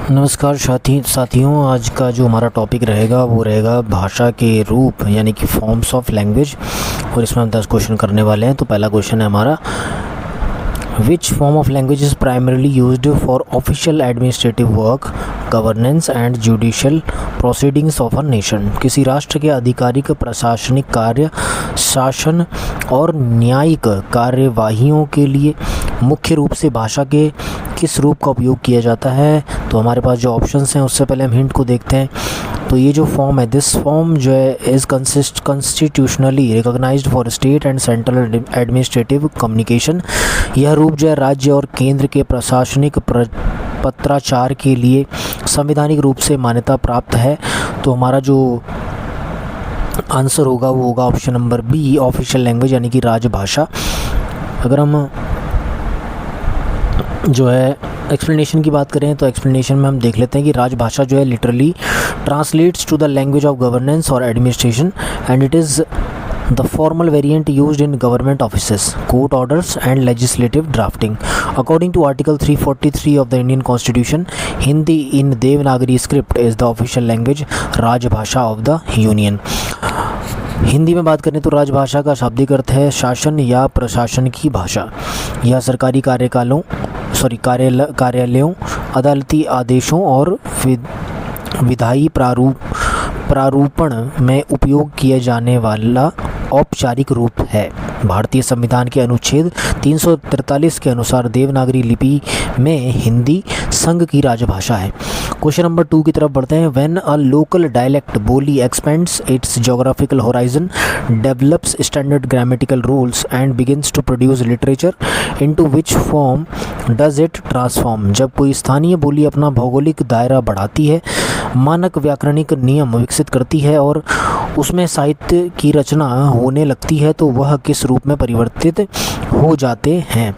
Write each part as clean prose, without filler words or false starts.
नमस्कार साथियों, आज का जो हमारा टॉपिक रहेगा वो रहेगा भाषा के रूप यानी कि फॉर्म्स ऑफ लैंग्वेज। और इसमें हम 10 क्वेश्चन करने वाले हैं। तो पहला क्वेश्चन है हमारा, विच form of language is primarily used for official administrative work, governance and judicial proceedings of a nation. किसी राष्ट्र के आधिकारिक प्रशासनिक कार्य, शासन और न्यायिक कार्यवाहियों के लिए मुख्य रूप से भाषा के किस रूप का उपयोग किया जाता है। तो हमारे पास जो ऑप्शंस हैं उससे पहले हम हिंट को देखते हैं। तो ये जो फॉर्म है, दिस फॉर्म जो है is constitutionally recognised for state and central administrative communication. यह रूप जो है राज्य और केंद्र के प्रशासनिक पत्राचार के लिए संवैधानिक रूप से मान्यता प्राप्त है। तो हमारा जो आंसर होगा वो होगा option number B, official language यानी कि राजभाषा। अगर हम जो है एक्सप्लेनेशन की बात करें तो एक्सप्लेनेशन में हम देख लेते हैं कि राजभाषा जो है literally translates to the language of governance और administration and it is the formal variant used in government offices, court orders and legislative drafting. According to article 343 of the Indian constitution, Hindi in Devanagari script is the official language Rajbhasha of the union. Hindi में बात करें तो राजभाषा का शाब्दिक अर्थ है शासन या प्रशासन की भाषा। यह सरकारी कार्यालयों, अदालती आदेशों और विधायी प्रारूपण में उपयोग किया जाने वाला औपचारिक रूप है। भारतीय संविधान के अनुच्छेद 343 के अनुसार देवनागरी लिपि में हिंदी संघ की राजभाषा है। क्वेश्चन नंबर 2 की तरफ बढ़ते हैं। व्हेन अ लोकल डायलेक्ट बोली expands its geographical horizon, develops standard grammatical rules and begins to produce literature, into which form does it transform. जब कोई स्थानीय बोली अपना भौगोलिक दायरा बढ़ाती है, मानक व्याकरणिक नियम विकसित करती है और उसमें साहित्य की रचना होने लगती है, तो वह किस रूप में परिवर्तित हो जाते हैं।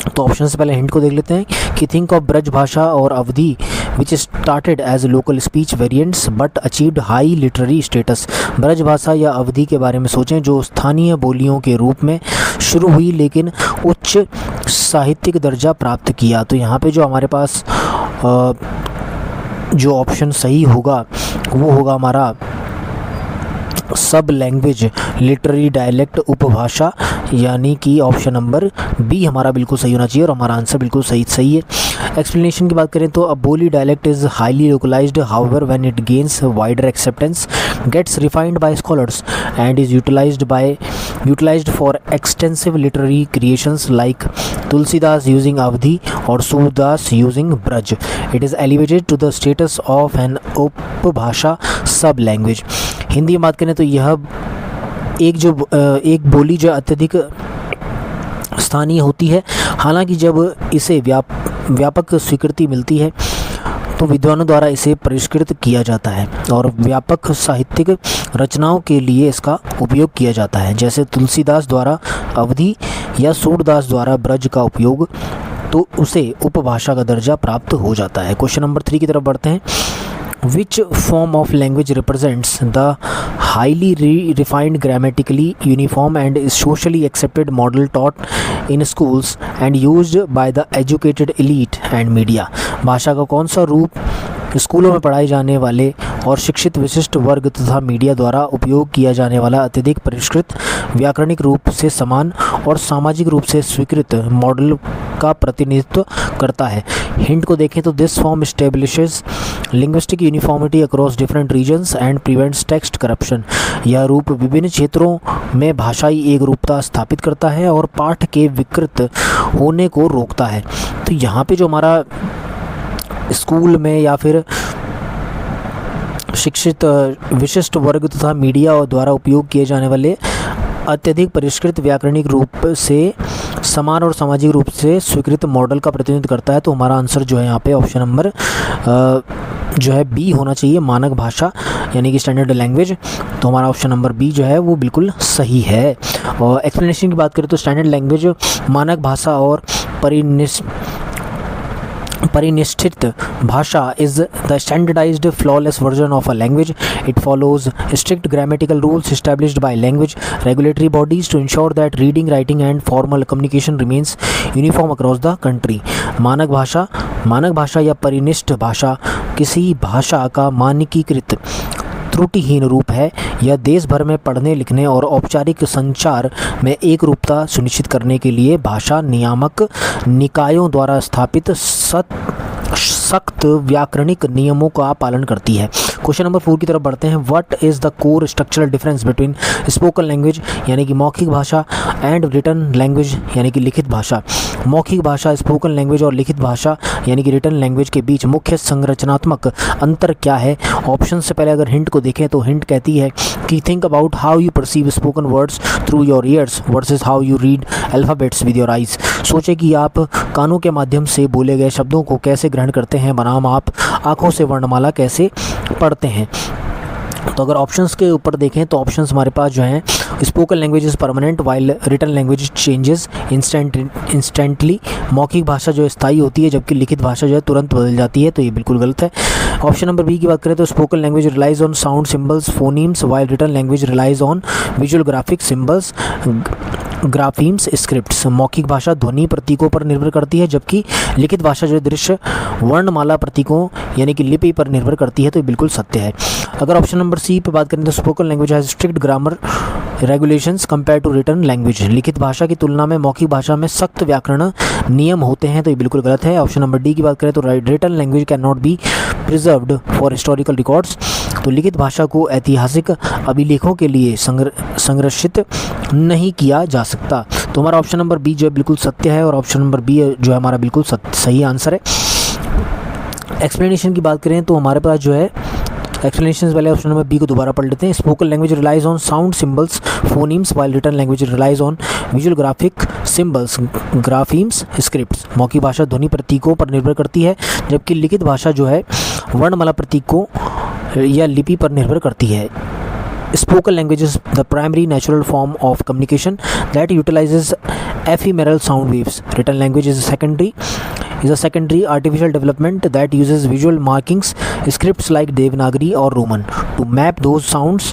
तो ऑप्शन से पहले हिंट को देख लेते हैं कि थिंक ऑफ ब्रज भाषा और Awadhi which started as local speech variants but achieved high literary status. Braj Bhasha या अवधी के बारे में सोचें जो स्थानीय बोलियों के रूप में शुरू हुई लेकिन उच्च साहित्यिक दर्जा प्राप्त किया। तो यहाँ पे जो हमारे पास जो ऑप्शन सही होगा वो होगा हमारा सब लैंग्वेज लिटरेरी डायलेक्ट उपभाषा, यानी कि ऑप्शन नंबर बी हमारा बिल्कुल सही होना चाहिए और हमारा आंसर बिल्कुल सही है। एक्सप्लेनेशन की बात करें तो अ बोली dialect is highly localized, however when it gains wider acceptance, gets refined by scholars and is utilized for extensive literary creations like Tulsidas using Awadhi और Surdas using Braj. It is elevated to the status of an upbhasha sub language. Hindi में बात करें तो यह एक बोली जो अत्यधिक स्थानीय होती है, हालांकि जब इसे व्यापक स्वीकृति मिलती है तो विद्वानों द्वारा इसे परिष्कृत किया जाता है और व्यापक साहित्यिक रचनाओं के लिए इसका उपयोग किया जाता है, जैसे तुलसीदास द्वारा अवधी या सूरदास द्वारा ब्रज का उपयोग, तो उसे उपभाषा का दर्जा प्राप्त हो जाता है। क्वेश्चन नंबर 3 की तरफ बढ़ते हैं। Which form of language represents the highly refined, grammatically uniform and socially accepted model taught in schools and used by the educated elite and media? भाषा का कौन सा रूप स्कूलों में पढ़ाए जाने वाले और शिक्षित विशिष्ट वर्ग तथा मीडिया द्वारा उपयोग किया जाने वाला अत्यधिक परिष्कृत, व्याकरणिक रूप से समान और सामाजिक रूप से स्वीकृत मॉडल का प्रतिनिधित्व करता है। हिंट को देखें तो this form establishes linguistic uniformity across different regions and prevents text corruption. यह रूप विभिन्न क्षेत्रों में भाषाई एक रूपता स्थापित करता है और पाठ के विकृत होने को रोकता है। तो यहाँ पे जो हमारा स्कूल में या फिर शिक्षित विशिष्ट वर्ग तथा मीडिया द्वारा उपयोग किए जाने वाले अत्यधिक परिष्कृत व्याकरणिक रूप से समान और सामाजिक रूप से स्वीकृत मॉडल का प्रतिनिधित्व करता है। तो हमारा आंसर जो है यहाँ पे ऑप्शन नंबर जो है बी होना चाहिए, मानक भाषा यानी कि स्टैंडर्ड लैंग्वेज। तो हमारा ऑप्शन नंबर बी जो है वो बिल्कुल सही है। और एक्सप्लेनेशन की बात करें तो स्टैंडर्ड लैंग्वेज मानक भाषा और परिनिष्ठित भाषा is the standardized flawless version of a language. It follows strict grammatical rules established by language regulatory bodies to ensure that reading, writing and formal communication remains uniform across the country. मानक भाषा या परिनिष्ठ भाषा किसी भाषा का मानकीकृत त्रुटिहीन रूप है। यह देश भर में पढ़ने लिखने और औपचारिक संचार में एक रूपता सुनिश्चित करने के लिए भाषा नियामक निकायों द्वारा स्थापित सख्त व्याकरणिक नियमों का पालन करती है। क्वेश्चन नंबर 4 की तरफ बढ़ते हैं। What is the core structural difference between spoken language यानी कि मौखिक भाषा एंड रिटन लैंग्वेज यानी कि लिखित भाषा। मौखिक भाषा, स्पोकन लैंग्वेज और लिखित भाषा यानी कि रिटन लैंग्वेज के बीच मुख्य संरचनात्मक अंतर क्या है? ऑप्शन से पहले अगर हिंट को देखें तो हिंट कहती है कि think about how you perceive spoken words through your ears versus how you read alphabets with your eyes. सोचे कि आप कानों के माध्यम से बोले गए शब्दों को कैसे ग्रहण करते हैं बनाम आप आँखों से वर्णमाला कैसे पढ़ते हैं। तो अगर ऑप्शंस के ऊपर देखें तो ऑप्शंस हमारे पास जो हैं, spoken language is permanent while written language changes instantly. मौखिक भाषा जो स्थायी होती है जबकि लिखित भाषा जो है तुरंत बदल जाती है, तो ये बिल्कुल गलत है। ऑप्शन नंबर बी की बात करें तो spoken language relies on sound symbols phonemes while written language relies on visual graphic symbols graphemes scripts. मौखिक भाषा ध्वनि प्रतीकों पर निर्भर करती है जबकि लिखित भाषा जो दृश्य वर्णमाला प्रतीकों यानी कि लिपि पर निर्भर करती है, तो ये बिल्कुल सत्य है। अगर ऑप्शन नंबर सी पे बात करें तो spoken language has strict grammar regulations compare to written language. लिखित भाषा की तुलना में मौखिक भाषा में सख्त व्याकरण नियम होते हैं, तो ये बिल्कुल गलत है। ऑप्शन नंबर डी की बात करें तो written language can not be preserved for historical records. तो लिखित भाषा को ऐतिहासिक अभिलेखों के लिए संरक्षित नहीं किया जा सकता। तो हमारा ऑप्शन नंबर बी जो है बिल्कुल सत्य है और ऑप्शन नंबर बी जो है हमारा बिल्कुल सही आंसर है। एक्सप्लेनेशन की बात करें तो हमारे पास जो है एक्सप्लेनेशन पहले ऑप्शन नंबर बी को दोबारा पढ़ लेते हैं। Spoken language relies on sound symbols phonemes while written language relies on visual graphic symbols graphemes scripts. मौखिक भाषा ध्वनि प्रतीकों पर निर्भर करती है जबकि लिखित भाषा जो है वर्णमाला प्रतीकों या लिपि पर निर्भर करती है। Spoken language is the primary natural form of communication that utilizes ephemeral sound waves. Written language is a secondary artificial development that uses visual markings, scripts like Devanagari or Roman, to map those sounds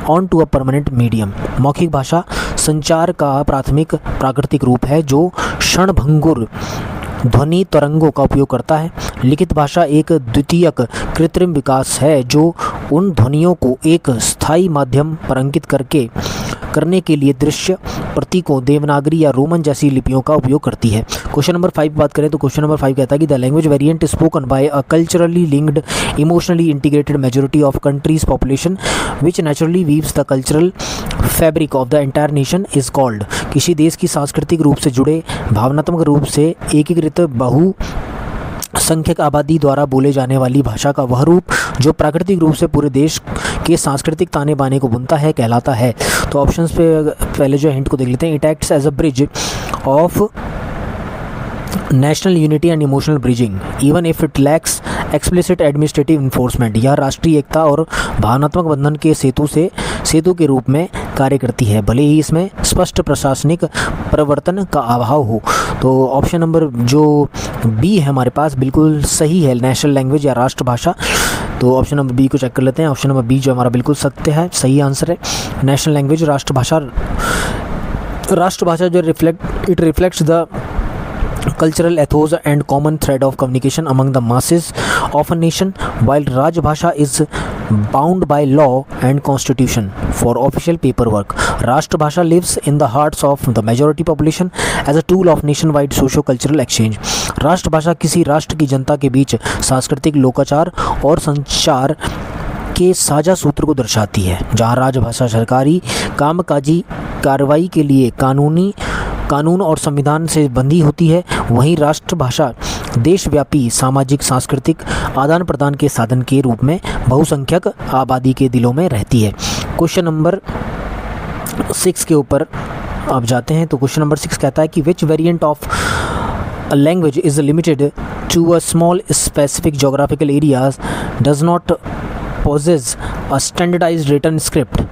onto a permanent medium. मौखिक भाषा संचार का प्राथमिक प्राकृतिक रूप है जो क्षणभंगुर ध्वनि तरंगों का उपयोग करता है। लिखित भाषा एक द्वितीयक कृत्रिम विकास है जो उन ध्वनियों को एक स्थायी माध्यम पर अंकित करने के लिए दृश्य प्रतीकों देवनागरी या रोमन जैसी लिपियों का उपयोग करती है। क्वेश्चन नंबर 5 बात करें तो क्वेश्चन नंबर 5 कहता है कि the language variant spoken by a culturally linked emotionally integrated majority of countries population which naturally weaves the cultural fabric of the entire nation is called. किसी देश की सांस्कृतिक रूप से जुड़े भावनात्मक रूप से एकीकृत बहु संख्यक आबादी द्वारा बोले जाने वाली भाषा का वह रूप जो प्राकृतिक रूप से पूरे देश के सांस्कृतिक ताने बाने को बुनता है कहलाता है। तो ऑप्शंस पे पहले जो हिंट को देख लेते हैं। It acts as a bridge of national unity and emotional bridging even if it lacks explicit administrative enforcement. यह राष्ट्रीय एकता और भावनात्मक बंधन के सेतु के रूप में कार्य करती है भले ही इसमें स्पष्ट प्रशासनिक परिवर्तन का अभाव हो। तो ऑप्शन नंबर जो बी है हमारे पास बिल्कुल सही है, नेशनल लैंग्वेज या राष्ट्रभाषा। तो ऑप्शन नंबर बी को चेक कर लेते हैं। ऑप्शन नंबर बी जो हमारा बिल्कुल सत्य है, सही आंसर है। नेशनल लैंग्वेज राष्ट्रभाषा जो reflects the cultural ethos and common thread of communication among the masses of a nation, while Rajbhasha is bound by law and constitution for official paperwork. Rashtrabhasha lives in the hearts of the majority population as a tool of nationwide socio-cultural exchange. राष्ट्रभाषा किसी राष्ट्र की जनता के बीच सांस्कृतिक लोकाचार और संचार के साझा सूत्र को दर्शाती है। जहाँ राजभाषा सरकारी कामकाजी कार्रवाई के लिए कानून और संविधान से बंधी होती है, वहीं राष्ट्रभाषा देशव्यापी सामाजिक सांस्कृतिक आदान प्रदान के साधन के रूप में बहुसंख्यक आबादी के दिलों में रहती है। क्वेश्चन नंबर 6 के ऊपर आप जाते हैं। तो क्वेश्चन नंबर 6 कहता है कि which variant of a language is limited to a small specific geographical areas does not possess a standardized written script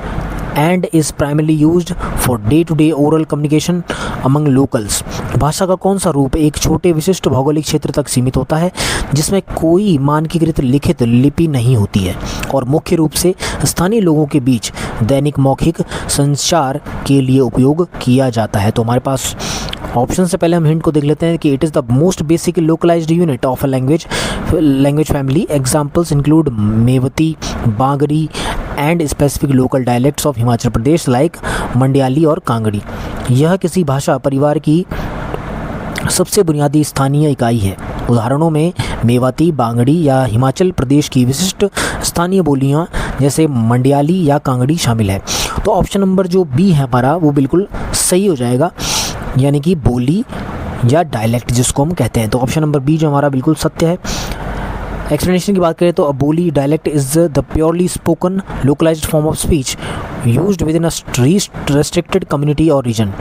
and is primarily used for day-to-day oral communication among locals। भाषा का कौन सा रूप एक छोटे विशिष्ट भौगोलिक क्षेत्र तक सीमित होता है जिसमें कोई मानकीकृत लिखित लिपि नहीं होती है और मुख्य रूप से स्थानीय लोगों के बीच दैनिक मौखिक संचार के लिए उपयोग किया जाता है। तो हमारे पास ऑप्शन से पहले हम हिंट को देख लेते हैं कि it is the most basic localized unit of a language family. Examples include Mewati, Bangri and specific local dialects of Himachal Pradesh like Mandiyali और कांगड़ी। यह किसी भाषा परिवार की सबसे बुनियादी स्थानीय इकाई है। उदाहरणों में मेवाती, बांगड़ी या हिमाचल प्रदेश की विशिष्ट स्थानीय बोलियां जैसे मंडियाली या कांगड़ी शामिल है। तो ऑप्शन नंबर जो बी है हमारा वो बिल्कुल सही हो जाएगा, यानी कि बोली या डायलेक्ट जिसको हम कहते हैं। तो ऑप्शन नंबर बी जो हमारा बिल्कुल सत्य है। एक्सप्लेनेशन की बात करें तो अ बोली dialect is the purely spoken localised form of speech used within a restricted community or region.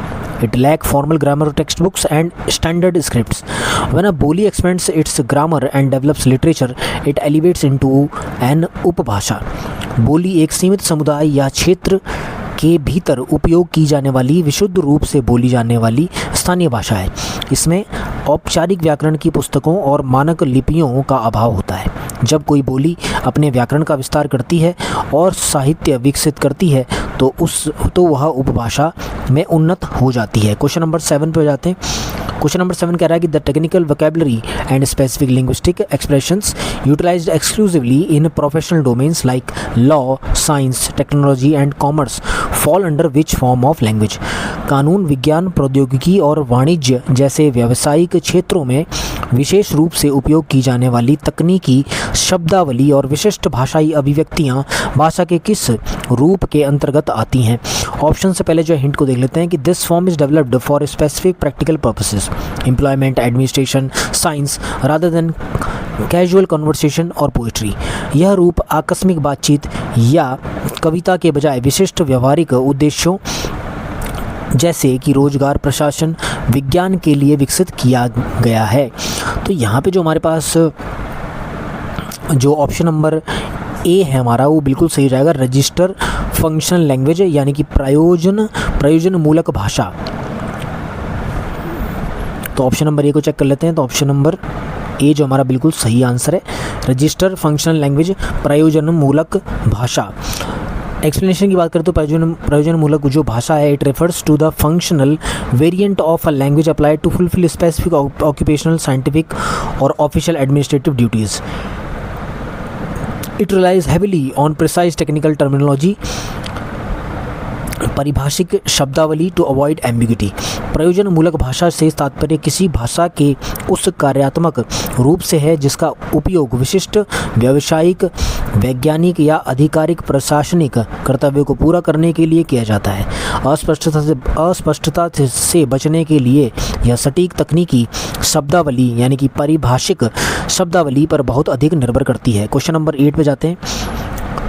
It lacks formal grammar textbooks and standard scripts. When a Boli expands its grammar and develops literature, it elevates into an उपभाषा। बोली एक सीमित समुदाय या क्षेत्र के भीतर उपयोग की जाने वाली विशुद्ध रूप से बोली जाने वाली स्थानीय भाषा है। इसमें औपचारिक व्याकरण की पुस्तकों और मानक लिपियों का अभाव होता है। जब कोई बोली अपने व्याकरण का विस्तार करती है और साहित्य विकसित करती है तो वह उपभाषा में उन्नत हो जाती है। क्वेश्चन नंबर 7 पे हो जाते हैं। क्वेश्चन नंबर 7 कह रहा है कि the technical vocabulary and specific linguistic expressions utilised exclusively in professional domains like law, science, technology and commerce fall under which form of language. कानून, विज्ञान, प्रौद्योगिकी और वाणिज्य जैसे व्यावसायिक क्षेत्रों में विशेष रूप से उपयोग की जाने वाली तकनीकी शब्दावली और विशिष्ट भाषाई अभिव्यक्तियाँ भाषा के किस रूप के अंतर्गत आती हैं। ऑप्शन से पहले जो हिंट को देख लेते हैं कि this form is developed for specific practical purposes, employment, administration, science rather than casual conversation और पोइट्री। यह रूप आकस्मिक बातचीत या कविता के बजाय विशिष्ट व्यवहारिक उद्देश्यों जैसे कि रोजगार, प्रशासन, विज्ञान के लिए विकसित किया गया है। तो यहाँ पे जो हमारे पास जो ऑप्शन नंबर ए है हमारा वो बिल्कुल सही हो जाएगा। रजिस्टर फंक्शनल लैंग्वेज यानी कि प्रयोजन मूलक भाषा। तो ऑप्शन नंबर ए को चेक कर लेते हैं। तो ऑप्शन नंबर ए जो हमारा बिल्कुल सही आंसर है, रजिस्टर फंक्शनल लैंग्वेज प्रयोजन मूलक भाषा। एक्सप्लेनेशन की बात करें तो प्रयोजन मूलक जो भाषा है it refers to the functional variant of a language applied to fulfil specific occupational, scientific और official administrative duties. It relies heavily on precise technical terminology, paribhashik shabdavali to avoid ambiguity. प्रयोजन मूलक भाषा से तात्पर्य किसी भाषा के उस कार्यात्मक रूप से है जिसका उपयोग विशिष्ट व्यावसायिक, वैज्ञानिक या आधिकारिक प्रशासनिक कर्तव्यों को पूरा करने के लिए किया जाता है। अस्पष्टता से बचने के लिए यह सटीक तकनीकी शब्दावली यानी कि पारिभाषिक शब्दावली पर बहुत अधिक निर्भर करती है। क्वेश्चन नंबर 8 पे जाते हैं।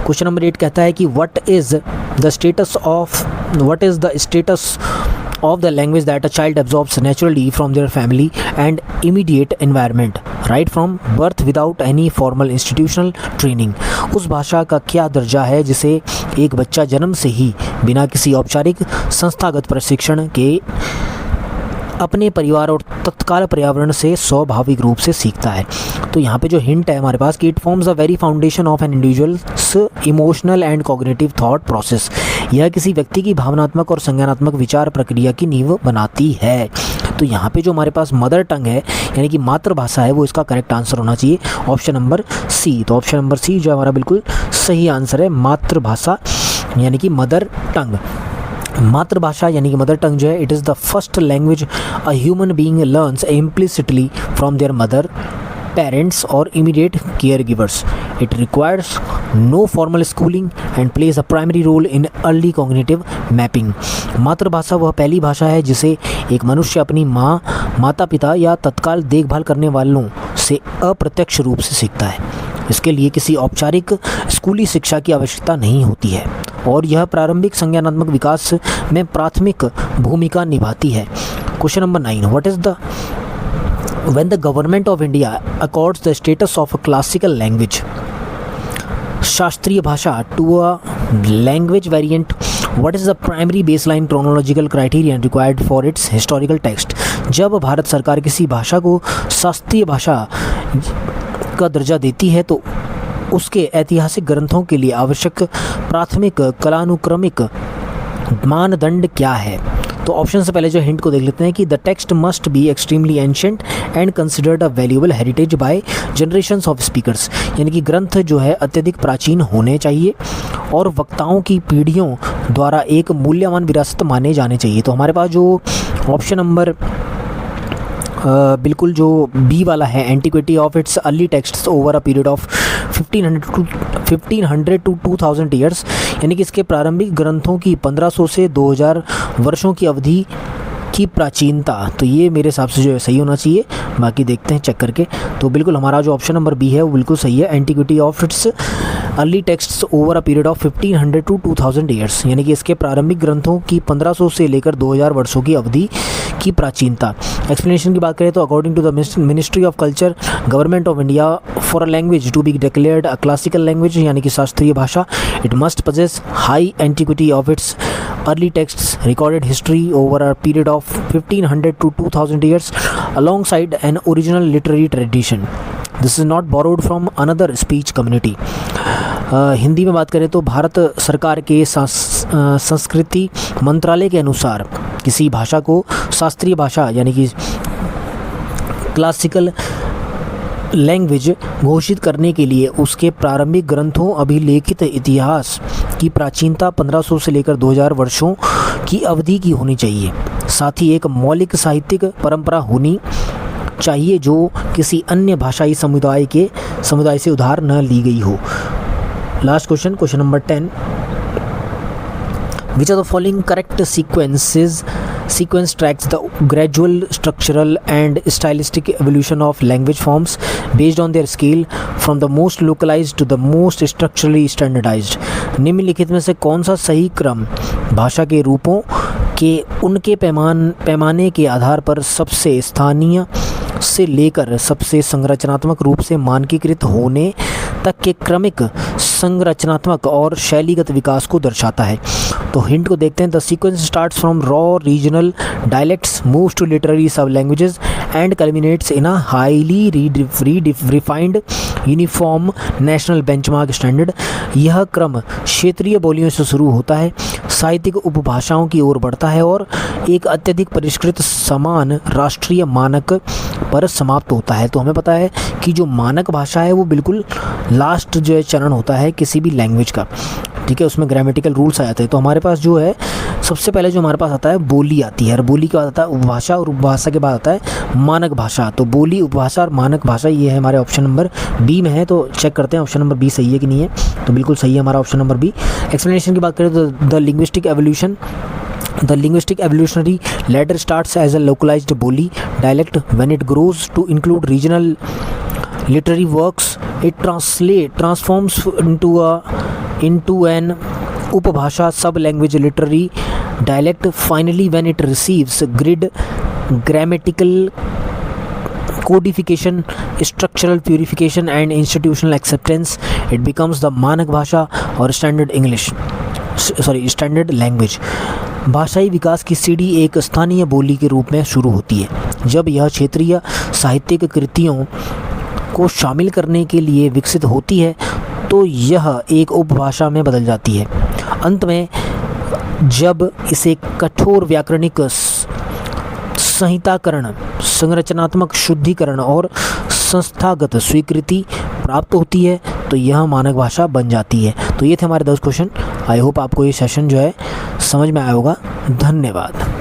क्वेश्चन नंबर 8 कहता है कि what is the status of the language that a child absorbs naturally from their family and immediate environment right from birth without any formal institutional training। उस भाषा का क्या दर्जा है जिसे एक बच्चा जन्म से ही बिना किसी औपचारिक संस्थागत प्रशिक्षण के अपने परिवार और तत्काल पर्यावरण से स्वाभाविक रूप से सीखता है। तो यहाँ पे जो हिंट है हमारे पास कि it forms the very foundation of an individual's emotional and cognitive thought process. यह किसी व्यक्ति की भावनात्मक और संज्ञानात्मक विचार प्रक्रिया की नींव बनाती है। तो यहाँ पे जो हमारे पास मदर टंग है यानी कि मातृभाषा है वो इसका करेक्ट आंसर होना चाहिए ऑप्शन नंबर सी। तो ऑप्शन नंबर सी जो हमारा बिल्कुल सही आंसर है, मातृभाषा यानी कि मदर टंग। मातृभाषा यानी कि मदर टंग जो है it is the first language a human being learns implicitly from their mother, parents और immediate care givers. It requires no formal schooling and plays a primary role in early cognitive mapping. मातृभाषा वह पहली भाषा है जिसे एक मनुष्य अपनी माँ, माता पिता या तत्काल देखभाल करने वालों से अप्रत्यक्ष रूप से सीखता है। इसके लिए किसी औपचारिक स्कूली शिक्षा की आवश्यकता नहीं होती है और यह प्रारंभिक संज्ञानात्मक विकास में प्राथमिक भूमिका निभाती है। Question number 9, what is the when the government of India accords the status of a classical language शास्त्रीय भाषा to a language variant what is the primary baseline chronological criterion required for its historical text. जब भारत सरकार किसी भाषा को शास्त्रीय भाषा का दर्जा देती है तो उसके ऐतिहासिक ग्रंथों के लिए आवश्यक प्राथमिक कालानुक्रमिक मानदंड क्या है। तो ऑप्शन से पहले जो हिंट को देख लेते हैं कि the text must be extremely ancient and considered a valuable heritage by generations of speakers, यानी कि ग्रंथ जो है अत्यधिक प्राचीन होने चाहिए और वक्ताओं की पीढ़ियों द्वारा एक मूल्यवान विरासत माने जाने चाहिए। तो हमारे पास जो ऑप्शन नंबर बिल्कुल जो बी वाला है, antiquity of its early texts over a period of 1500 to 2000 years, यानी कि इसके प्रारंभिक ग्रंथों की 1500 से 2000 वर्षों की अवधि की प्राचीनता, तो ये मेरे हिसाब से जो है सही होना चाहिए। बाकी देखते हैं चेक करके। तो बिल्कुल हमारा जो ऑप्शन नंबर बी है वो बिल्कुल सही है, antiquity of its early texts over a period of 1500 to 2000 years, यानी कि इसके प्रारंभिक ग्रंथों की 1500 से लेकर 2000 वर्षों की अवधि की प्राचीनता। एक्सप्लेनेशन की बात करें तो according to the Ministry of Culture Government of India, for a language to be declared a classical language, यानी कि शास्त्रीय भाषा, it must possess high antiquity of its early texts, recorded history over a period of 1500 to 2000 years alongside an original literary tradition. This is not borrowed from another speech community. Hindi में बात करें तो भारत सरकार के संस्कृति मंत्रालय के अनुसार किसी भाषा को शास्त्रीय भाषा यानी कि क्लासिकल लैंग्वेज घोषित करने के लिए उसके प्रारंभिक ग्रंथों अभिलेखित इतिहास की प्राचीनता 1500 से लेकर 2000 वर्षों की अवधि की होनी चाहिए। साथ ही एक मौलिक साहित्यिक परंपरा होनी चाहिए जो किसी अन्य भाषाई समुदाय से उधार न ली गई हो। Last question, question number 10, which of the following correct sequence tracks the gradual structural and stylistic evolution of language forms based on their scale from the most localized to the most structurally standardized। निम्नलिखित में से कौन सा सही क्रम भाषा के रूपों के उनके पैमाने के आधार पर सबसे स्थानीय से लेकर सबसे संरचनात्मक रूप से मानकीकृत होने तक के क्रमिक संरचनात्मक और शैलीगत विकास को दर्शाता है। तो हिंट को देखते हैं। The sequence starts from raw regional dialects, moves to literary sub languages and culminates in a highly refined uniform national benchmark standard. यह क्रम क्षेत्रीय बोलियों से शुरू होता है, साहित्यिक उपभाषाओं की ओर बढ़ता है और एक अत्यधिक परिष्कृत समान राष्ट्रीय मानक पर समाप्त होता है। तो हमें पता है कि जो मानक भाषा है वो बिल्कुल लास्ट जो है चरण होता है किसी भी लैंग्वेज का, ठीक है, उसमें ग्रामेटिकल रूल्स आ जाते हैं। तो हमारे पास जो है सबसे पहले जो हमारे पास आता है बोली आती है, और बोली के बाद आता है उपभाषा, और उपभाषा के बाद आता है मानक भाषा। तो बोली, उपभाषा और मानक भाषा ये है हमारे ऑप्शन नंबर बी में है। तो चेक करते हैं ऑप्शन नंबर बी सही है कि नहीं है। तो बिल्कुल सही है हमारा ऑप्शन नंबर बी। एक्सप्लेनेशन की बात करें तो the linguistic evolutionary ladder starts as a localized Boli dialect. When it grows to include regional literary works, it transforms into an upabhasha sub-language literary dialect. Finally, when it receives grid grammatical codification, structural purification and institutional acceptance, it becomes the मानक भाषा और standard language. भाषाई विकास की सीढ़ी एक स्थानीय बोली के रूप में शुरू होती है। जब यह क्षेत्रीय साहित्यिक कृतियों को शामिल करने के लिए विकसित होती है तो यह एक उपभाषा में बदल जाती है। अंत में जब इसे कठोर व्याकरणिक संहिताकरण, संरचनात्मक शुद्धिकरण और संस्थागत स्वीकृति प्राप्त होती है तो यह मानक भाषा बन जाती है। तो ये थे हमारे 10 क्वेश्चन। आई होप आपको ये सेशन जो है समझ में आया होगा। धन्यवाद।